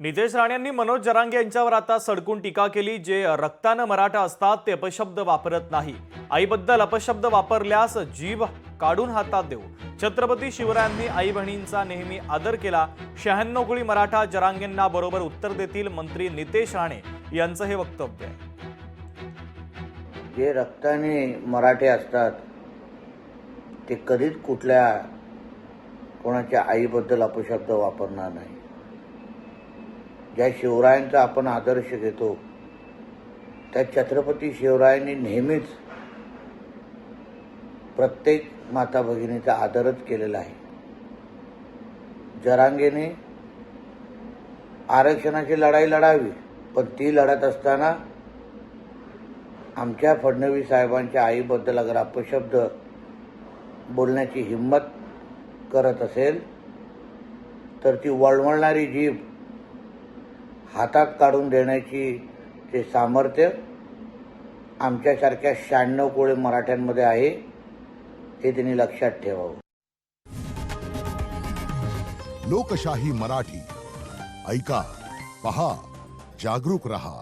नितेश राणेंनी मनोज जरांगे यांच्यावर आता सडकून टीका केली। जे रक्तानं मराठा असतात ते अपशब्द वापरत नाही। आईबद्दल अपशब्द वापरल्यास जीभ काढून हातात देऊ। छत्रपती शिवरायांनी आई बहिणींचा नेहमी आदर केला। 96 कोळी मराठा जरांगेंना बरोबर उत्तर देतील, मंत्री नितेश राणे यांचं हे वक्तव्य आहे। जे रक्ताने मराठे असतात ते कधीच कुठल्या कोणाच्या आईबद्दल अपशब्द वापरणार नाही। ज्या शिवरायांचा आपण आदर्श घेतो त्या छत्रपती शिवरायांनी नेहमीच प्रत्येक माता भगिनीचा आदरच केलेला आहे। जरांगेने आरक्षणाची लढाई लढावी, पण ती लढत असताना आमच्या फडणवीस साहेबांच्या आईबद्दल अगर अपशब्द बोलण्याची हिम्मत करत असेल तर ती वळवळणारी जीभ हातात काढून देण्याची ते सामर्थ्य आमच्यासारख्या 96 कोळी मराठ्यांमध्ये आहे, हे त्यांनी लक्षात ठेवावं। लोकशाही मराठी ऐका, पहा, जागरूक रहा।